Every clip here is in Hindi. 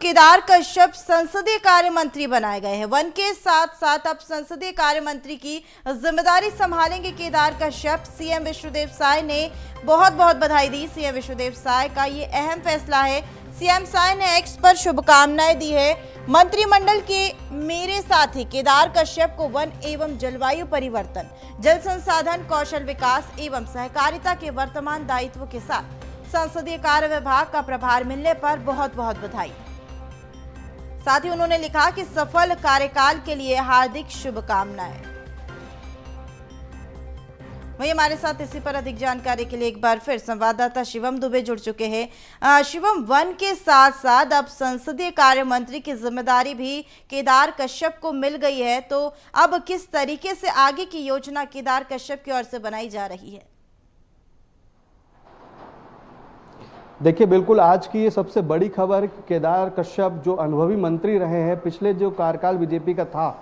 केदार कश्यप संसदीय कार्य मंत्री बनाए गए हैं। वन के साथ साथ अब संसदीय कार्य मंत्री की जिम्मेदारी संभालेंगे केदार कश्यप। सीएम विष्णुदेव साय ने बहुत बहुत बधाई दी। सीएम विष्णुदेव साय का ये अहम फैसला है। सीएम साय ने एक्स पर शुभकामनाएं दी है। मंत्रिमंडल के मेरे साथी केदार कश्यप को वन एवं जलवायु परिवर्तन, जल संसाधन, कौशल विकास एवं सहकारिता के वर्तमान दायित्व के साथ संसदीय कार्य विभाग का प्रभार मिलने पर बहुत बहुत बधाई। साथ ही उन्होंने लिखा कि सफल कार्यकाल के लिए हार्दिक शुभकामनाएं। वही हमारे साथ इसी पर अधिक जानकारी के लिए एक बार फिर संवाददाता शिवम दुबे जुड़ चुके हैं। शिवम, वन के साथ साथ अब संसदीय कार्य मंत्री की जिम्मेदारी भी केदार कश्यप को मिल गई है, तो अब किस तरीके से आगे की योजना केदार कश्यप की ओर से बनाई जा रही है? देखिए, बिल्कुल आज की ये सबसे बड़ी खबर, केदार कश्यप जो अनुभवी मंत्री रहे हैं, पिछले जो कार्यकाल बीजेपी का था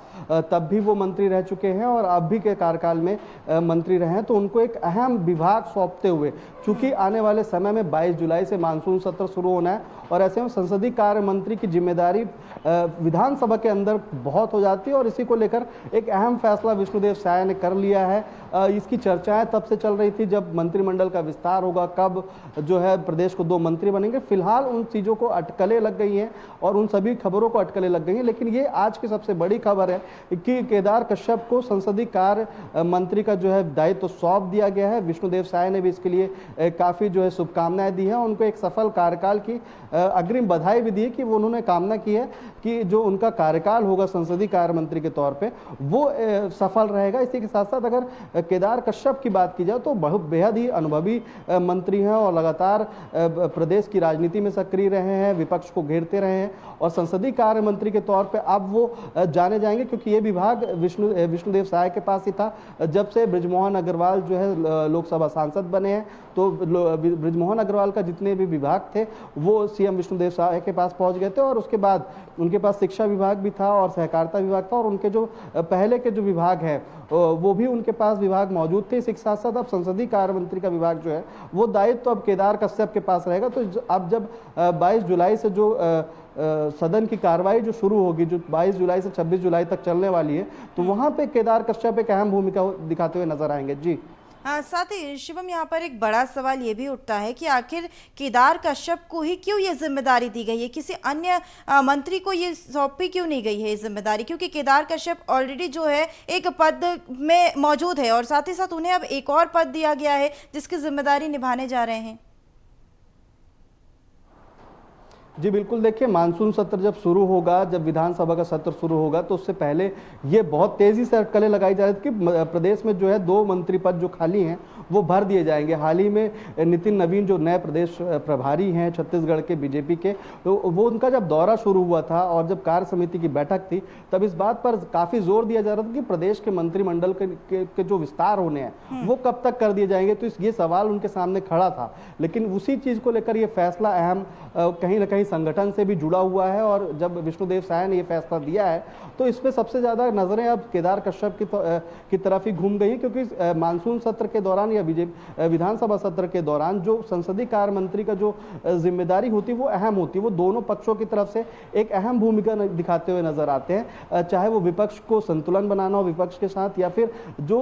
तब भी वो मंत्री रह चुके हैं और अब भी के कार्यकाल में मंत्री रहे हैं, तो उनको एक अहम विभाग सौंपते हुए, चूंकि आने वाले समय में 22 जुलाई से मानसून सत्र शुरू होना है और ऐसे में संसदीय कार्य मंत्री की जिम्मेदारी विधानसभा के अंदर बहुत हो जाती है और इसी को लेकर एक अहम फैसला विष्णुदेव साय ने कर लिया है। इसकी चर्चाएं तब से चल रही थी जब मंत्रिमंडल का विस्तार होगा, कब जो है प्रदेश को 2 मंत्री बनेंगे। फिलहाल उन चीज़ों को अटकलें लग गई हैं और उन सभी खबरों को अटकलें लग गई हैं, लेकिन ये आज की सबसे बड़ी खबर है कि केदार कश्यप को संसदीय कार्य मंत्री का जो है दायित्व सौंप दिया गया है। विष्णुदेव साय ने भी इसके लिए काफ़ी जो है शुभकामनाएं दी हैं, उनको एक सफल कार्यकाल की अग्रिम बधाई भी दी है कि वो उन्होंने कामना की है कि जो उनका कार्यकाल होगा संसदीय कार्य मंत्री के तौर पे वो सफल रहेगा। इसी के साथ साथ अगर केदार कश्यप की बात की जाए तो बहुत बेहद ही अनुभवी मंत्री हैं और लगातार प्रदेश की राजनीति में सक्रिय रहे हैं, विपक्ष को घेरते रहे हैं और संसदीय कार्य मंत्री के तौर पे अब वो जाने जाएंगे, क्योंकि ये विभाग विष्णुदेव साय के पास ही था जब से बृजमोहन अग्रवाल जो है लोकसभा सांसद बने हैं। तो बृजमोहन अग्रवाल का जितने भी विभाग थे वो सीएम विष्णुदेव साय के पास पहुंच गए थे और उसके बाद उनके पास शिक्षा विभाग भी था और सहकारिता विभाग था और उनके जो पहले के जो विभाग है वो भी उनके पास विभाग मौजूद थे। इसी के साथ साथ अब संसदीय कार्य मंत्री का विभाग जो है वो दायित्व तो अब केदार कश्यप के पास रहेगा। तो अब जब 22 जुलाई से जो सदन की कार्रवाई जो शुरू होगी, जो 22 जुलाई से 26 जुलाई तक चलने वाली है, तो वहां पे केदार कश्यप एक अहम भूमिका दिखाते हुए नजर आएंगे। जी साथ ही शिवम, यहाँ पर एक बड़ा सवाल ये भी उठता है कि आखिर केदार कश्यप को ही क्यों ये जिम्मेदारी दी गई है, किसी अन्य मंत्री को ये सौंपी क्यों नहीं गई है ये जिम्मेदारी? क्योंकि केदार कश्यप ऑलरेडी जो है एक पद में मौजूद है और साथ ही साथ उन्हें अब एक और पद दिया गया है जिसकी जिम्मेदारी निभाने जा रहे हैं। जी बिल्कुल, देखिए मानसून सत्र जब शुरू होगा, जब विधानसभा का सत्र शुरू होगा तो उससे पहले ये बहुत तेजी से अटकलें लगाई जा रही थी कि प्रदेश में जो है 2 मंत्री पद जो खाली हैं वो भर दिए जाएंगे। हाल ही में नितिन नवीन जो नए प्रदेश प्रभारी हैं छत्तीसगढ़ के बीजेपी के, तो वो उनका जब दौरा शुरू हुआ था और जब कार्य समिति की बैठक थी तब इस बात पर काफ़ी जोर दिया जा रहा था कि प्रदेश के मंत्रिमंडल के जो विस्तार होने हैं वो कब तक कर दिए जाएंगे। तो ये सवाल उनके सामने खड़ा था, लेकिन उसी चीज़ को लेकर ये फैसला अहम कहीं ना कहीं संगठन से भी जुड़ा हुआ है और जब विष्णुदेव साय ने ये फैसला दिया है तो इसमें सबसे ज़्यादा नज़रें अब केदार कश्यप की तरफ ही घूम गई हैं, क्योंकि मानसून सत्र के दौरान या विधानसभा सत्र के दौरान जो संसदीय कार्य मंत्री का जो जिम्मेदारी होती है वो अहम होती है। वो दोनों पक्षों की तरफ से एक अहम भूमिका दिखाते हुए नजर आते हैं, चाहे वो विपक्ष को संतुलन बनाना हो विपक्ष के साथ या फिर जो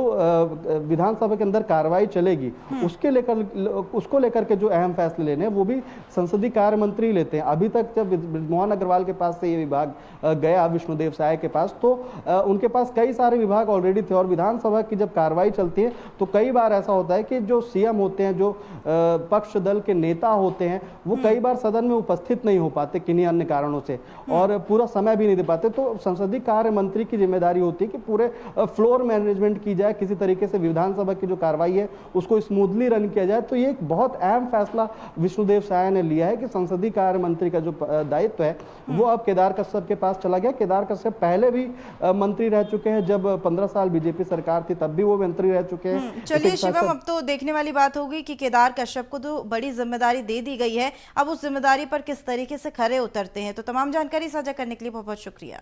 विधानसभा के अंदर कार्रवाई चलेगी उसको लेकर के जो अहम फैसले लेने हैं वो भी संसदीय कार्य मंत्री लेते हैं। अभी तक जब बृजमोहन अग्रवाल के पास से ये विभाग गया विष्णुदेव साय के पास, तो उनके पास कई सारे विभाग ऑलरेडी थे और विधानसभा की जब कार्रवाई चलती है तो कई बार ऐसा होता है कि जो सीएम होते हैं, जो पक्ष दल के नेता होते हैं, वो कई बार सदन में उपस्थित नहीं हो पाते किन्हीं अन्य कारणों से और पूरा समय भी नहीं दे पाते। तो संसदीय कार्य मंत्री की जिम्मेदारी होती है कि पूरे फ्लोर मैनेजमेंट की जाए, किसी तरीके से विधानसभा की जो कार्रवाई है उसको स्मूथली रन किया जाए। तो ये एक बहुत अहम फैसला विष्णुदेव साय ने लिया है कि संसदीय कार्य मंत्री का जो दायित्व है वो अब केदार कश्यप के पास चला गया। केदार कश्यप पहले भी मंत्री रह चुके हैं, जब 15 साल बीजेपी सरकार थी तब भी वो मंत्री रह चुके हैं। चलिए शिवम, अब तो देखने वाली बात होगी कि केदार कश्यप को तो बड़ी जिम्मेदारी दे दी गई है, अब उस जिम्मेदारी पर किस तरीके से खरे उतरते हैं। तो तमाम जानकारी साझा करने के लिए बहुत बहुत शुक्रिया।